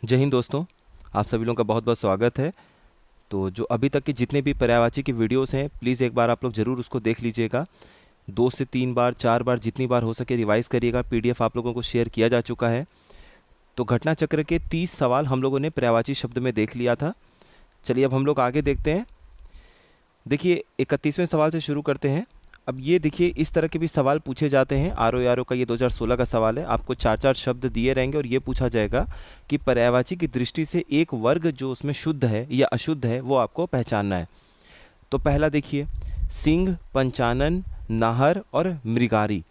जय हिंद दोस्तों, आप सभी लोगों का बहुत बहुत स्वागत है। तो जो अभी तक के जितने भी पर्यायवाची की वीडियोस हैं, प्लीज़ एक बार आप लोग ज़रूर उसको देख लीजिएगा। 2 से 3 बार 4 बार जितनी बार हो सके रिवाइज़ करिएगा। पीडीएफ आप लोगों को शेयर किया जा चुका है। तो घटना चक्र के 30 सवाल हम लोगों ने पर्यायवाची शब्द में देख लिया था। चलिए अब हम लोग आगे देखते हैं। देखिए 31वें सवाल से शुरू करते हैं। अब ये देखिए इस तरह के भी सवाल पूछे जाते हैं। आर का ये 2016 का सवाल है। आपको 4-4 शब्द दिए रहेंगे और ये पूछा जाएगा कि पर्यायवाची की दृष्टि से एक वर्ग जो उसमें शुद्ध है या अशुद्ध है वो आपको पहचानना है। तो पहला देखिए, सिंह, पंचानन, नाहर और मृगारी।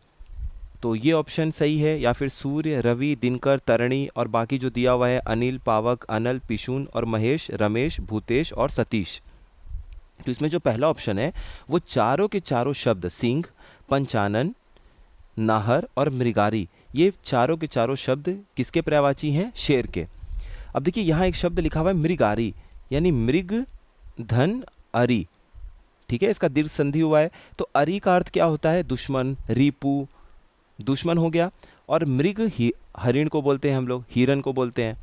तो ये ऑप्शन सही है, या फिर सूर्य, रवि, दिनकर, तरणी और बाकी जो दिया हुआ है अनिल, पावक, अनल, पिशून और महेश, रमेश, भूतेश और सतीश। तो इसमें जो पहला ऑप्शन है वो चारों के चारों शब्द सिंह, पंचानन, नाहर और मृगारी, ये चारों के चारों शब्द किसके पर्यायवाची हैं? शेर के। अब देखिए यहाँ एक शब्द लिखा हुआ है मृगारी, यानी मृग धन अरि। ठीक है, इसका दीर्घ संधि हुआ है। तो अरि का अर्थ क्या होता है? दुश्मन, रिपु, दुश्मन हो गया। और मृग हरिण को बोलते हैं हम लोग, हिरन को बोलते हैं।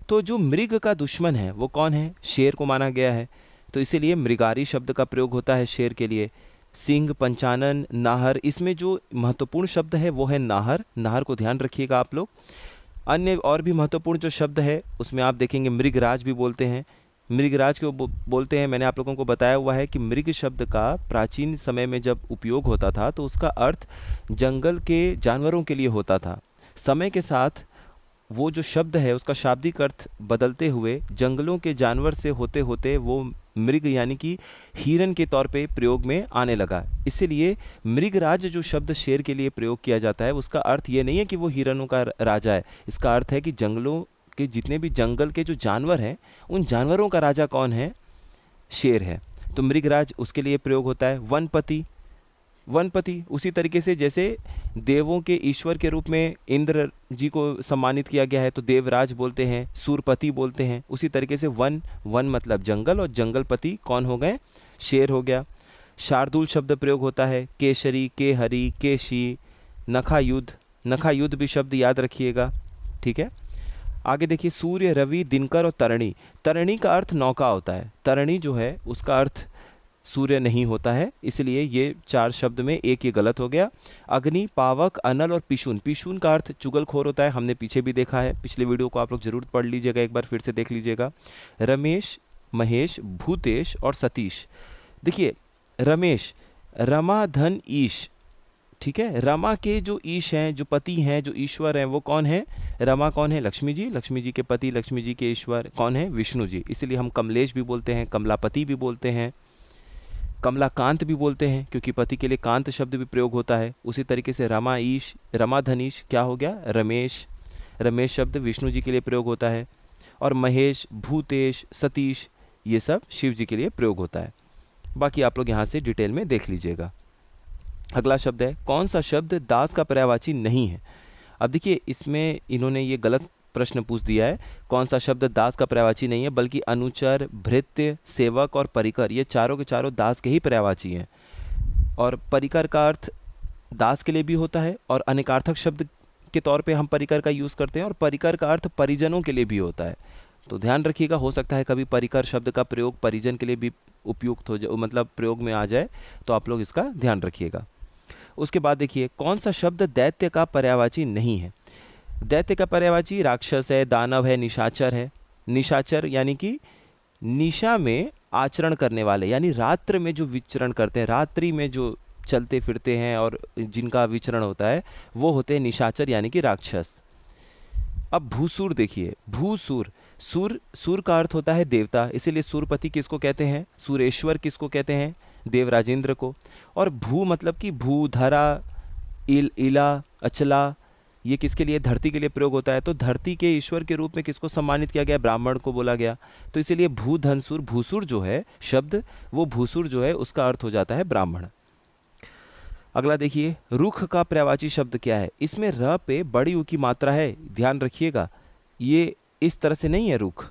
तो जो मृग का दुश्मन है वो कौन है? शेर को माना गया है। तो इसीलिए मृगारी शब्द का प्रयोग होता है शेर के लिए। सिंह, पंचानन, नाहर, इसमें जो महत्वपूर्ण शब्द है वो है नाहर। नाहर को ध्यान रखिएगा आप लोग। अन्य और भी महत्वपूर्ण जो शब्द है उसमें आप देखेंगे मृगराज भी बोलते हैं। मृगराज को बोलते हैं, मैंने आप लोगों को बताया हुआ है कि मृग शब्द का प्राचीन समय में जब उपयोग होता था तो उसका अर्थ जंगल के जानवरों के लिए होता था। समय के साथ वो जो शब्द है उसका शाब्दिक अर्थ बदलते हुए जंगलों के जानवर से होते होते वो मृग यानी कि हिरन के तौर पे प्रयोग में आने लगा। इसीलिए मृगराज जो शब्द शेर के लिए प्रयोग किया जाता है उसका अर्थ ये नहीं है कि वो हिरनों का राजा है। इसका अर्थ है कि जंगलों के जितने भी जंगल के जो जानवर हैं उन जानवरों का राजा कौन है? शेर है। तो मृगराज उसके लिए प्रयोग होता है। वनपति, वनपति उसी तरीके से जैसे देवों के ईश्वर के रूप में इंद्र जी को सम्मानित किया गया है तो देवराज बोलते हैं, सूरपति बोलते हैं। उसी तरीके से वन, वन मतलब जंगल, और जंगलपति कौन हो गए? शेर हो गया। शार्दूल शब्द प्रयोग होता है। केशरी, केहरी, केशी, नखायुद्ध। नखायुद्ध भी शब्द याद रखिएगा। ठीक है, आगे देखिए, सूर्य, रवि, दिनकर और तरणी। तरणी का अर्थ नौका होता है। तरणी जो है उसका अर्थ सूर्य नहीं होता है, इसलिए ये 4 शब्द में एक ये गलत हो गया। अग्नि, पावक, अनल और पिशून। पिशून का अर्थ चुगलखोर होता है, हमने पीछे भी देखा है। पिछले वीडियो को आप लोग जरूर पढ़ लीजिएगा, एक बार फिर से देख लीजिएगा। रमेश, महेश, भूतेश और सतीश। देखिए रमेश, रमा धन ईश। ठीक है, रमा के जो ईश हैं, जो पति हैं, जो ईश्वर हैं, वो कौन है? रमा कौन है? लक्ष्मी जी। लक्ष्मी जी के पति, लक्ष्मी जी के ईश्वर कौन है? विष्णु जी। इसलिए हम कमलेश भी बोलते हैं, कमलापति भी बोलते हैं, कमलाकांत भी बोलते हैं, क्योंकि पति के लिए कांत शब्द भी प्रयोग होता है। उसी तरीके से रमा ईश, रमा धनीश क्या हो गया? रमेश। रमेश शब्द विष्णु जी के लिए प्रयोग होता है। और महेश, भूतेश, सतीश, ये सब शिव जी के लिए प्रयोग होता है। बाकी आप लोग यहाँ से डिटेल में देख लीजिएगा। अगला शब्द है, कौन सा शब्द दास का पर्यायवाची नहीं है? अब देखिए इसमें इन्होंने ये गलत प्रश्न पूछ दिया है। कौन सा शब्द दास का पर्यायवाची नहीं है, बल्कि अनुचर, भृत्य, सेवक और परिकर, ये चारों के चारों दास के ही पर्यायवाची हैं। और परिकर का अर्थ दास के लिए भी होता है और अनेकार्थक शब्द के तौर पे हम परिकर का यूज़ करते हैं, और परिकर का अर्थ परिजनों के लिए भी होता है। तो ध्यान रखिएगा, हो सकता है कभी परिकर शब्द का प्रयोग परिजन के लिए भी उपयुक्त हो जाए, मतलब प्रयोग में आ जाए, तो आप लोग इसका ध्यान रखिएगा। उसके बाद देखिए, कौन सा शब्द दैत्य का पर्यायवाची नहीं है? दैत्य का पर्यायवाची राक्षस है, दानव है, निशाचर है। निशाचर यानी कि निशा में आचरण करने वाले, यानी रात्र में जो विचरण करते हैं, रात्रि में जो चलते फिरते हैं और जिनका विचरण होता है वो होते हैं निशाचर यानी कि राक्षस। अब भूसुर देखिए, भूसुर, सुर, सुर का अर्थ होता है देवता, इसीलिए सुरपति किसको कहते हैं? सुरेश्वर किसको कहते हैं? देवराजेंद्र को। और भू मतलब कि भू, धरा, इला, अचला, ये किसके लिए? धरती के लिए प्रयोग होता है। तो धरती के ईश्वर के रूप में किसको सम्मानित किया गया? ब्राह्मण को बोला गया। तो इसीलिए भू धनसुर, भूसुर जो है शब्द, वो भूसुर जो है उसका अर्थ हो जाता है ब्राह्मण। अगला देखिए, रुख का पर्यायवाची शब्द क्या है? इसमें र पे बड़ी ऊ की मात्रा है, ध्यान रखिएगा। ये इस तरह से नहीं है रुख,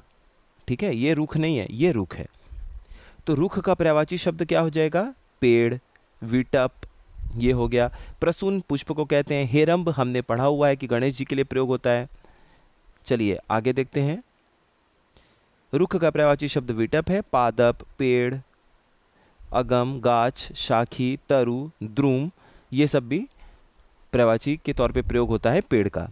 ठीक है, ये रुख नहीं है, ये रुख है। तो रुख का पर्यायवाची शब्द क्या हो जाएगा? पेड़, विटप, ये हो गया। प्रसून पुष्प को कहते हैं। हेरंब हमने पढ़ा हुआ है कि गणेश जी के लिए प्रयोग होता है। चलिए आगे देखते हैं। रुख का पर्यायवाची शब्द विटप है। पादप, पेड़, अगम, गाछ, शाखी, तरु, द्रुम, ये सब भी पर्यायवाची के तौर पे प्रयोग होता है पेड़ का।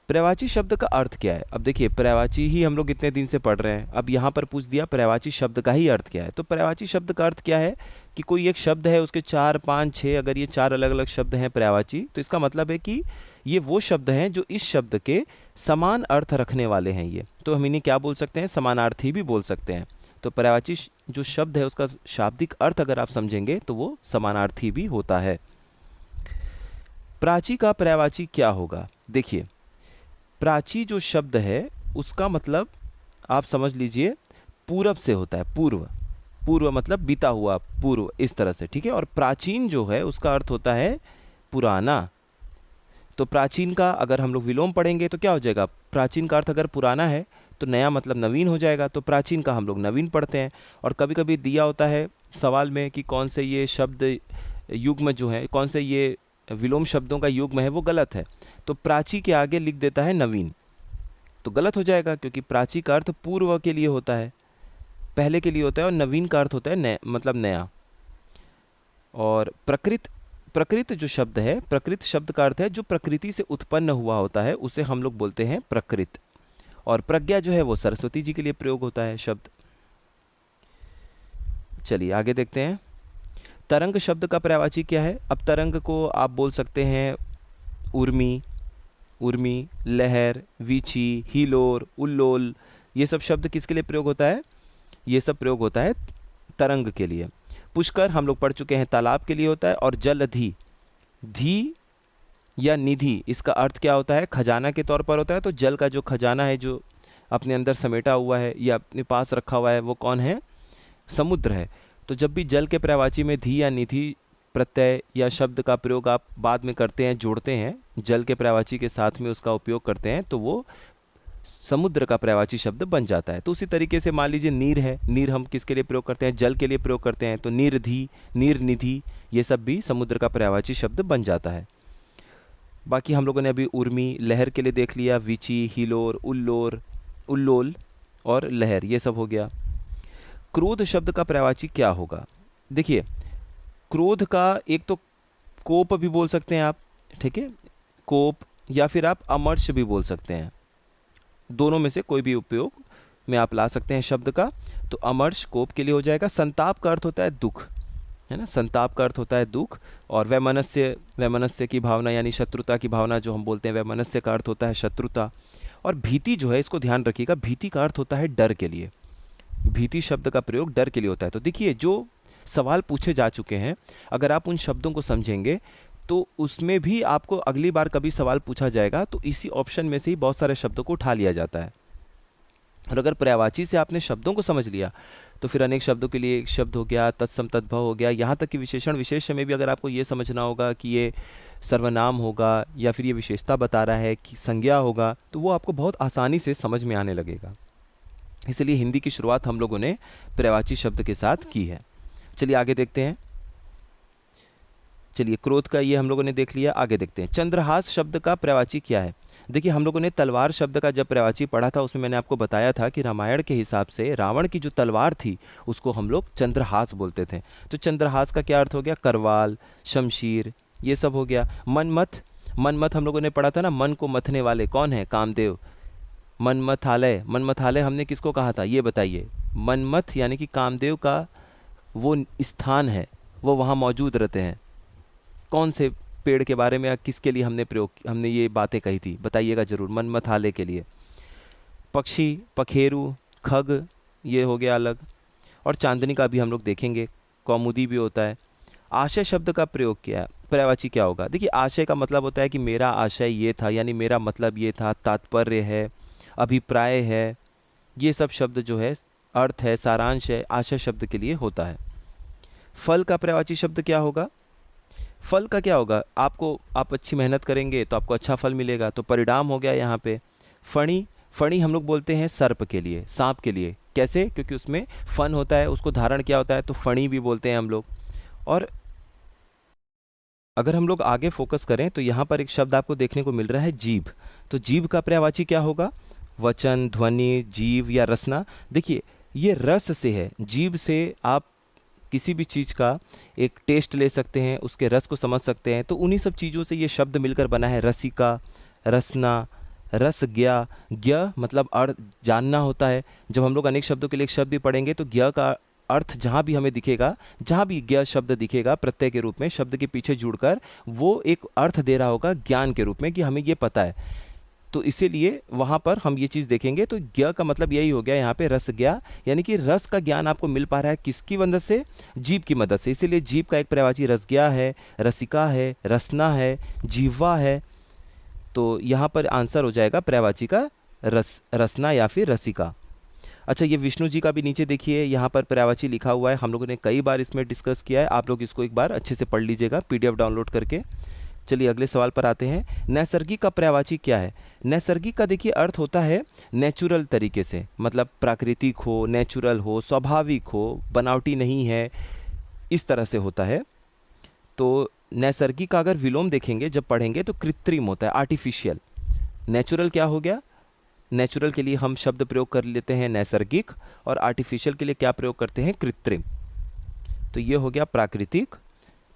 पर्यायवाची शब्द का अर्थ क्या है? अब देखिए, पर्यायवाची ही हम लोग इतने दिन से पढ़ रहे हैं, अब यहाँ पर पूछ दिया पर्यायवाची शब्द का ही अर्थ क्या है। तो पर्यायवाची शब्द का अर्थ क्या है कि कोई एक शब्द है, उसके 4, 5, 6, अगर ये 4 अलग अलग शब्द हैं पर्यायवाची, तो इसका मतलब है कि ये वो शब्द हैं जो इस शब्द के समान अर्थ रखने वाले हैं। ये तो हम इन्हें क्या बोल सकते हैं? समानार्थी भी बोल सकते हैं। तो पर्यायवाची जो शब्द है उसका शाब्दिक अर्थ अगर आप समझेंगे तो वो समानार्थी भी होता है। प्राची का पर्यायवाची क्या होगा? देखिए, प्राची जो शब्द है उसका मतलब आप समझ लीजिए पूरब से होता है। पूर्व, पूर्व मतलब बीता हुआ, पूर्व, इस तरह से, ठीक है। और प्राचीन जो है उसका अर्थ होता है पुराना। तो प्राचीन का अगर हम लोग विलोम पढ़ेंगे तो क्या हो जाएगा? प्राचीन का अर्थ अगर पुराना है तो नया मतलब नवीन हो जाएगा, तो प्राचीन का हम लोग नवीन पढ़ते हैं। और कभी कभी दिया होता है सवाल में कि कौन से ये शब्द युग्म जो है, कौन से ये विलोम शब्दों का युग्म है वो गलत है, तो प्राची के आगे लिख देता है नवीन, तो गलत हो जाएगा, क्योंकि प्राची का अर्थ पूर्व के लिए होता है, पहले के लिए होता है, और नवीन का अर्थ होता है नया, मतलब नया। और प्रकृत, प्रकृत जो शब्द है, प्रकृत शब्द का अर्थ है जो प्रकृति से उत्पन्न हुआ होता है, उसे हम लोग बोलते हैं प्रकृत। और प्रज्ञा जो है वो सरस्वती जी के लिए प्रयोग होता है शब्द। चलिए आगे देखते हैं। तरंग शब्द का पर्यायवाची क्या है? अब तरंग को आप बोल सकते हैं उर्मी, उर्मी, लहर, वीची, हिलोर, उल्लोल, ये सब शब्द किसके लिए प्रयोग होता है? ये सब प्रयोग होता है तरंग के लिए। पुष्कर हम लोग पढ़ चुके हैं तालाब के लिए होता है। और जलधि, धी या निधि, इसका अर्थ क्या होता है? खजाना के तौर पर होता है। तो जल का जो खजाना है, जो अपने अंदर समेटा हुआ है या अपने पास रखा हुआ है, वो कौन है? समुद्र है। तो जब भी जल के पर्यायवाची में धी या निधि प्रत्यय या शब्द का प्रयोग आप बाद में करते हैं, जोड़ते हैं, जल के पर्यायवाची के साथ में उसका उपयोग करते हैं, तो वो समुद्र का पर्यायवाची शब्द बन जाता है। तो उसी तरीके से मान लीजिए नीर है, नीर हम किसके लिए प्रयोग करते हैं? जल के लिए प्रयोग करते हैं, तो नीरधि, नीर निधि, ये सब भी समुद्र का पर्यायवाची शब्द बन जाता है। बाकी हम लोगों ने अभी उर्मी, लहर के लिए देख लिया, वीची, हिलोर, उल्लोर, उल्लोल और लहर, ये सब हो गया। क्रोध शब्द का पर्यायवाची क्या होगा? देखिए, क्रोध का एक तो कोप भी बोल सकते हैं आप, ठीक है, कोप, या फिर आप अमर्ष भी बोल सकते हैं, दोनों में से कोई भी उपयोग में आप ला सकते हैं शब्द का। तो अमर्ष कोप के लिए हो जाएगा। संताप का अर्थ होता है दुख, है ना, संताप का अर्थ होता है दुख। और वैमनस्य, वैमनस्य की भावना यानी शत्रुता की भावना जो हम बोलते हैं, वैमनस्य का अर्थ होता है शत्रुता। और भीति जो है, इसको ध्यान रखिएगा, भीति का अर्थ होता है डर के लिए, भीति शब्द का प्रयोग डर के लिए होता है। तो देखिए, जो सवाल पूछे जा चुके हैं, अगर आप उन शब्दों को समझेंगे तो उसमें भी आपको अगली बार कभी सवाल पूछा जाएगा तो इसी ऑप्शन में से ही बहुत सारे शब्दों को उठा लिया जाता है। और अगर पर्यायवाची से आपने शब्दों को समझ लिया तो फिर अनेक शब्दों के लिए एक शब्द हो गया, तत्सम तद्भव हो गया, यहाँ तक कि विशेषण विशेष्य में भी अगर आपको ये समझना होगा कि ये सर्वनाम होगा या फिर ये विशेषता बता रहा है कि संज्ञा होगा, तो वो आपको बहुत आसानी से समझ में आने लगेगा। इसलिए हिंदी की शुरुआत हम लोगों ने पर्यायवाची शब्द के साथ की है। चलिए आगे देखते हैं। चलिए, क्रोध का ये हम लोगों ने देख लिया, आगे देखते हैं। चंद्रहास शब्द का पर्यायवाची क्या है? देखिए, हम लोगों ने तलवार शब्द का जब पर्यायवाची पढ़ा था उसमें मैंने आपको बताया था कि रामायण के हिसाब से रावण की जो तलवार थी उसको हम लोग चंद्रहास बोलते थे। तो चंद्रहास का क्या अर्थ हो गया? करवाल, शमशीर, ये सब हो गया। मनमथ, मनमथ हम लोगों ने पढ़ा था ना, मन को मथने वाले कौन है? कामदेव। मनमथालय, मनमथालय हमने किसको कहा था ये बताइए? मनमथ यानी कि कामदेव का वो स्थान है, वो वहाँ मौजूद रहते हैं। कौन से पेड़ के बारे में या किसके लिए हमने ये बातें कही थी? बताइएगा जरूर। मनमथालय के लिए। पक्षी, पखेरु, खग, ये हो गया अलग। और चांदनी का भी हम लोग देखेंगे, कौमुदी भी होता है। आशय शब्द का प्रयोग किया, पर्यायवाची क्या होगा? देखिए, आशय का मतलब होता है कि मेरा आशय ये था, यानी मेरा मतलब ये था, तात्पर्य है, अभिप्राय है, ये सब शब्द जो है अर्थ है, सारांश है, आशय शब्द के लिए होता है। फल का पर्यायवाची शब्द क्या होगा? फल का क्या होगा? आप अच्छी मेहनत करेंगे तो आपको अच्छा फल मिलेगा, तो परिणाम हो गया यहाँ पे। फणी, फणी हम लोग बोलते हैं सर्प के लिए, सांप के लिए। कैसे? क्योंकि उसमें फन होता है, उसको धारण किया होता है, तो फणी भी बोलते हैं हम लोग। और अगर हम लोग आगे फोकस करें तो यहाँ पर एक शब्द आपको देखने को मिल रहा है जीभ। तो जीभ का पर्यायवाची क्या होगा? वचन, ध्वनि, जीव या रसना। देखिए ये रस से है, जीव से आप किसी भी चीज़ का एक टेस्ट ले सकते हैं, उसके रस को समझ सकते हैं। तो उन्हीं सब चीज़ों से ये शब्द मिलकर बना है रसिका, रसना, रस ज्ञा। ज्ञ मतलब अर्थ जानना होता है। जब हम लोग अनेक शब्दों के लिए एक शब्द भी पढ़ेंगे तो ज्ञ का अर्थ जहाँ भी हमें दिखेगा, जहाँ भी ज्ञ शब्द दिखेगा प्रत्यय के रूप में शब्द के पीछे जुड़कर, वो एक अर्थ दे रहा होगा ज्ञान के रूप में कि हमें ये पता है। तो इसीलिए वहाँ पर हम ये चीज़ देखेंगे। तो ज्ञ का मतलब यही हो गया यहाँ पे रस ज्ञा, यानी कि रस का ज्ञान आपको मिल पा रहा है किसकी मदद से? जीव की मदद से। इसीलिए जीव का एक पर्यायवाची रस ज्ञा है, रसिका है, रसना है, जीवा है। तो यहाँ पर आंसर हो जाएगा पर्यायवाची का रसना या फिर रसिका। अच्छा, ये विष्णु जी का भी नीचे देखिए यहाँ पर पर्यायवाची लिखा हुआ है। हम लोगों ने कई बार इसमें डिस्कस किया है, आप लोग इसको एक बार अच्छे से पढ़ लीजिएगा PDF डाउनलोड करके। चलिए अगले सवाल पर आते हैं। नैसर्गिक का पर्यायवाची क्या है? नैसर्गिक का देखिए अर्थ होता है नेचुरल तरीके से, मतलब प्राकृतिक हो, नेचुरल हो, स्वाभाविक हो, बनावटी नहीं है, इस तरह से होता है। तो नैसर्गिक का अगर विलोम देखेंगे जब पढ़ेंगे तो कृत्रिम होता है, आर्टिफिशियल। नेचुरल क्या हो गया? नेचुरल के लिए हम शब्द प्रयोग कर लेते हैं नैसर्गिक, और आर्टिफिशियल के लिए क्या प्रयोग करते हैं? कृत्रिम। तो ये हो गया प्राकृतिक।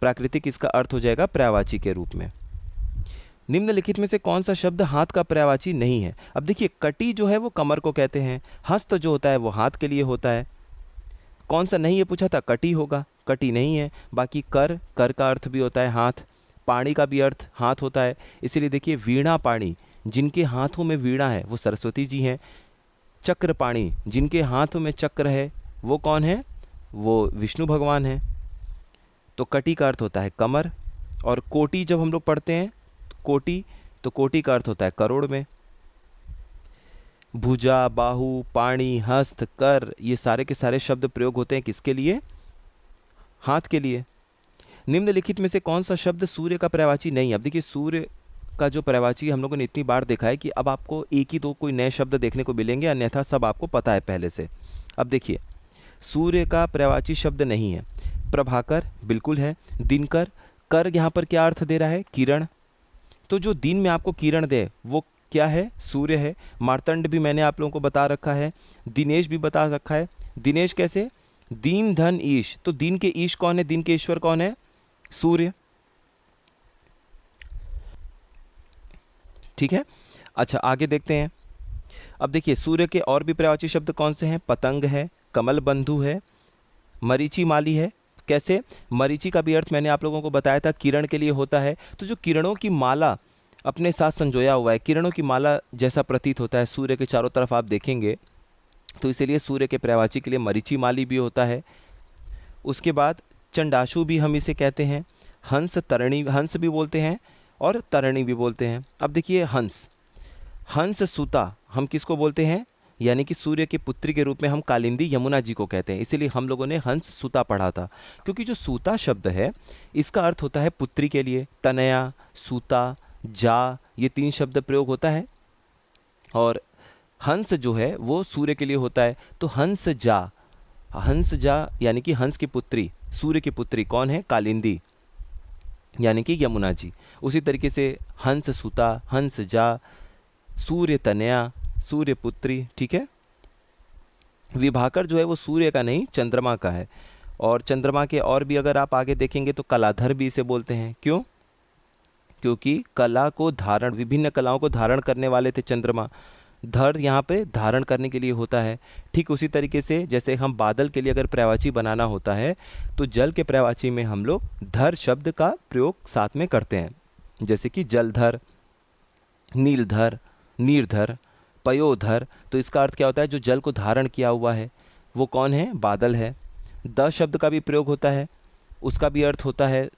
प्राकृतिक इसका अर्थ हो जाएगा पर्यायवाची के रूप में। निम्नलिखित में से कौन सा शब्द हाथ का पर्यायवाची नहीं है? अब देखिए कटी जो है वो कमर को कहते हैं, हस्त जो होता है वो हाथ के लिए होता है। कौन सा नहीं है पूछा था? कटी होगा, कटी नहीं है। बाकी कर, कर का अर्थ भी होता है हाथ। पाणी का भी अर्थ हाथ होता है। इसीलिए देखिए वीणा पाणी, जिनके हाथों में वीणा है वो सरस्वती जी हैं। चक्र पाणी, जिनके हाथों में चक्र है वो कौन है? वो विष्णु भगवान हैं। तो कटी का अर्थ होता है कमर। और कोटि जब हम लोग पढ़ते हैं कोटि, तो कोटि का अर्थ होता है करोड़ में। भुजा, बाहु, पाणी, हस्त, कर, ये सारे के सारे शब्द प्रयोग होते हैं किसके लिए? हाथ के लिए। निम्नलिखित में से कौन सा शब्द सूर्य का पर्यायवाची नहीं है? अब देखिए सूर्य का जो पर्यायवाची हम लोगों ने इतनी बार देखा है कि अब आपको एक ही दो कोई नए शब्द देखने को मिलेंगे, अन्यथा सब आपको पता है पहले से। अब देखिए सूर्य का पर्यायवाची शब्द नहीं है। प्रभाकर बिल्कुल है। दिनकर, कर यहाँ पर क्या अर्थ दे रहा है? किरण। तो जो दिन में आपको किरण दे वो क्या है? सूर्य है। मार्तंड भी मैंने आप लोगों को बता रखा है, दिनेश भी बता रखा है। दिनेश कैसे? दीन धन ईश। तो दिन के ईश कौन है? दिन के ईश्वर कौन है? सूर्य। ठीक है। अच्छा आगे देखते हैं। अब देखिए सूर्य के और भी पर्यायवाची शब्द कौन से हैं? पतंग है, कमल बंधु है, मरीचि माली है। कैसे? मरीचि का भी अर्थ मैंने आप लोगों को बताया था किरण के लिए होता है। तो जो किरणों की माला अपने साथ संजोया हुआ है, किरणों की माला जैसा प्रतीत होता है सूर्य के चारों तरफ आप देखेंगे, तो इसीलिए सूर्य के पर्यायवाची के लिए मरीचि माली भी होता है। उसके बाद चंडाशु भी हम इसे कहते हैं। हंस, तरणी, हंस भी बोलते हैं और तरणी भी बोलते हैं। अब देखिए हंस, हंस सुता हम किसको बोलते हैं? यानी कि सूर्य की पुत्री के रूप में हम कालिंदी यमुना जी को कहते हैं। इसीलिए हम लोगों ने हंस सूता पढ़ा था, क्योंकि जो सूता शब्द है इसका अर्थ होता है पुत्री के लिए। तनया, सूता, जा, ये 3 शब्द प्रयोग होता है। और हंस जो है वो सूर्य के लिए होता है। तो हंस जा, हंस जा यानी कि हंस की पुत्री, सूर्य की पुत्री कौन है? कालिंदी यानी कि यमुना जी। उसी तरीके से हंस सूता, हंस जा, सूर्य तनया, सूर्य पुत्री। ठीक है। विभाकर जो है वो सूर्य का नहीं चंद्रमा का है। और चंद्रमा के और भी अगर आप आगे देखेंगे तो कलाधर भी इसे बोलते हैं। क्यों? क्योंकि कला को धारण, विभिन्न कलाओं को धारण करने वाले थे चंद्रमा। धर यहाँ पे धारण करने के लिए होता है। ठीक उसी तरीके से जैसे हम बादल के लिए अगर पर्यायवाची बनाना होता है तो जल के पर्यायवाची में हम लोग धर शब्द का प्रयोग साथ में करते हैं। जैसे कि जलधर, नीलधर, नीरधर, पयोधर। तो इसका अर्थ क्या होता है? जो जल को धारण किया हुआ है वो कौन है? बादल है। द शब्द का भी प्रयोग होता है, उसका भी अर्थ होता है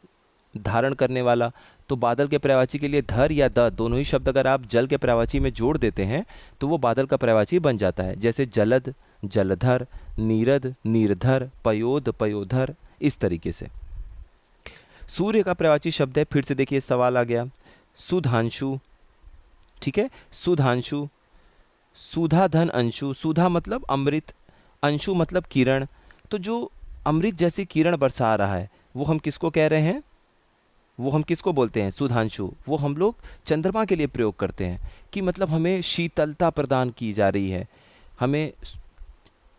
धारण करने वाला। तो बादल के पर्यायवाची के लिए धर या द दोनों ही शब्द अगर आप जल के पर्यायवाची में जोड़ देते हैं तो वो बादल का पर्यायवाची बन जाता है। जैसे जलद, जलधर, नीरद, नीरधर, पयोद, पयोधर, इस तरीके से। सूर्य का पर्यायवाची शब्द है, फिर से देखिए सवाल आ गया, सुधांशु। ठीक है, सुधांशु, सुधा धन अंशु। सुधा मतलब अमृत, अंशु मतलब किरण। तो जो अमृत जैसी किरण बरसा रहा है वो हम किसको कह रहे हैं? वो हम किसको बोलते हैं, सुधांशु, वो हम लोग चंद्रमा के लिए प्रयोग करते हैं कि मतलब हमें शीतलता प्रदान की जा रही है, हमें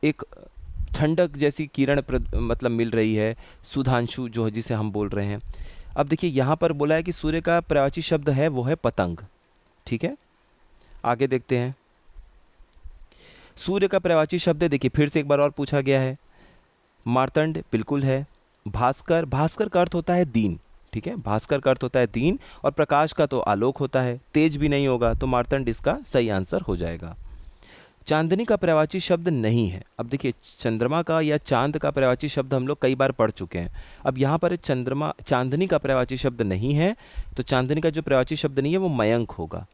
एक ठंडक जैसी किरण मतलब मिल रही है, सुधांशु जो है जिसे हम बोल रहे हैं। अब देखिए यहाँ पर बोला है कि सूर्य का पर्यायवाची शब्द है वो है पतंग। ठीक है, आगे देखते हैं। सूर्य का पर्यायवाची शब्द देखिए फिर से एक बार और पूछा गया है। मार्तंड बिल्कुल है। भास्कर, भास्कर का अर्थ होता है दिन। ठीक है, भास्कर का अर्थ होता है दिन, और प्रकाश का तो आलोक होता है, तेज भी नहीं होगा, तो मार्तंड इसका सही आंसर हो जाएगा। चांदनी का पर्यायवाची शब्द नहीं है। अब देखिए चंद्रमा का या चांद का पर्यायवाची शब्द हम लोग कई बार पढ़ चुके हैं। अब यहाँ पर चंद्रमा, चांदनी का पर्यायवाची शब्द नहीं है, तो चांदनी का जो पर्यायवाची शब्द नहीं है वो मयंक होगा।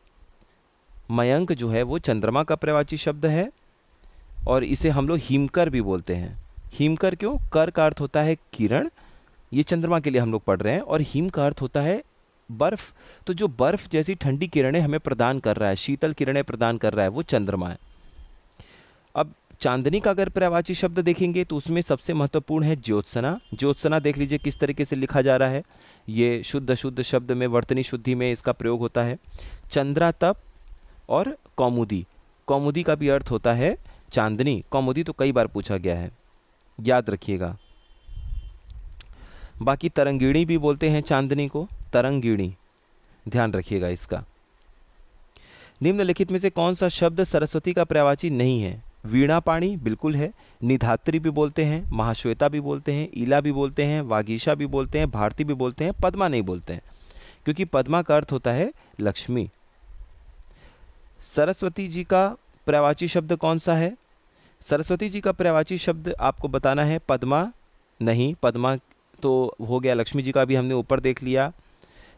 मयंक जो है वो चंद्रमा का पर्यायवाची शब्द है, और इसे हम लोग हिमकर भी बोलते हैं। हिमकर क्यों, कर का अर्थ होता है किरण, ये चंद्रमा के लिए हम लोग पढ़ रहे हैं, और हिम का अर्थ होता है बर्फ। तो जो बर्फ जैसी ठंडी किरणें हमें प्रदान कर रहा है, शीतल किरणें प्रदान कर रहा है, वो चंद्रमा है। अब चांदनी का अगर पर्यायवाची शब्द देखेंगे तो उसमें सबसे महत्वपूर्ण है ज्योत्सना। ज्योत्सना देख लीजिए किस तरीके से लिखा जा रहा है, ये शुद्ध शुद्ध शब्द में वर्तनी शुद्धि में इसका प्रयोग होता है। चंद्रातप और कौमुदी, कौमुदी का भी अर्थ होता है चांदनी। कौमुदी तो कई बार पूछा गया है, याद रखिएगा। बाकी तरंगिणी भी बोलते हैं चांदनी को, तरंगिणी, ध्यान रखिएगा इसका। निम्नलिखित में से कौन सा शब्द सरस्वती का पर्यायवाची नहीं है। वीणा पाणी बिल्कुल है, निधात्री भी बोलते हैं, महाश्वेता भी बोलते हैं, ईला भी बोलते हैं, वागीशा भी बोलते हैं, भारती भी बोलते हैं, पद्मा नहीं बोलते हैं, क्योंकि पद्मा का अर्थ होता है लक्ष्मी। सरस्वती जी का पर्यायवाची शब्द कौन सा है। सरस्वती जी का पर्यायवाची शब्द आपको बताना है, पद्मा नहीं, पद्मा तो हो गया, लक्ष्मी जी का भी हमने ऊपर देख लिया।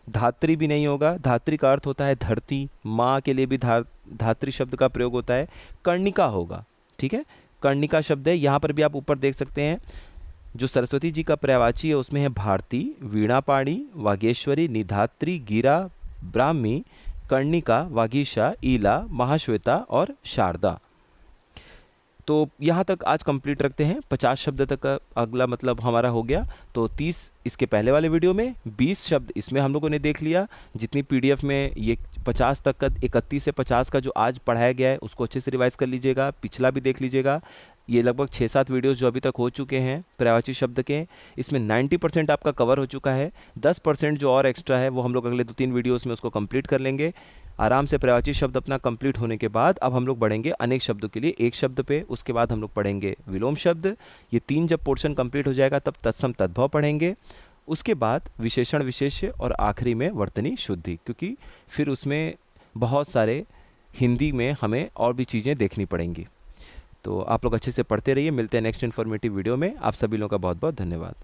धात्री भी नहीं होगा, धात्री का अर्थ होता है धरती, माँ के लिए भी धात्री शब्द का प्रयोग होता है। कर्णिका होगा, ठीक है, कर्णिका शब्द है। यहाँ पर भी आप ऊपर देख सकते हैं, जो सरस्वती जी का पर्यायवाची है उसमें है भारती, वीणापाणी, वागेश्वरी, निधात्री, गिरा, ब्राह्मी, कर्णिका, वागीशा, ईला, महाश्वेता और शारदा। तो यहाँ तक आज कंप्लीट रखते हैं। 50 शब्द तक का अगला मतलब हमारा हो गया। तो 30 इसके पहले वाले वीडियो में, 20 शब्द इसमें हम लोगों ने देख लिया। जितनी पीडीएफ में ये 50 तक का, 31 से 50 का जो आज पढ़ाया गया है उसको अच्छे से रिवाइज कर लीजिएगा, पिछला भी देख लीजिएगा। ये लगभग 6-7 वीडियोज़ जो अभी तक हो चुके हैं पर्यायवाची शब्द के, इसमें 90% आपका कवर हो चुका है। 10% जो और एक्स्ट्रा है वो हम लोग अगले 2-3 वीडियोज़ में उसको कंप्लीट कर लेंगे आराम से। पर्यायवाची शब्द अपना कंप्लीट होने के बाद अब हम लोग बढ़ेंगे अनेक शब्दों के लिए एक शब्द पे, उसके बाद हम लोग पढ़ेंगे विलोम शब्द। ये 3 जब पोर्शन कंप्लीट हो जाएगा तब तत्सम तद्भव पढ़ेंगे, उसके बाद विशेषण विशेष्य और आखिरी में वर्तनी शुद्धि, क्योंकि फिर उसमें बहुत सारे हिंदी में हमें और भी चीज़ें देखनी पड़ेंगी। तो आप लोग अच्छे से पढ़ते रहिए, मिलते हैं नेक्स्ट इन्फॉर्मेटिव वीडियो में। आप सभी लोगों का बहुत बहुत धन्यवाद।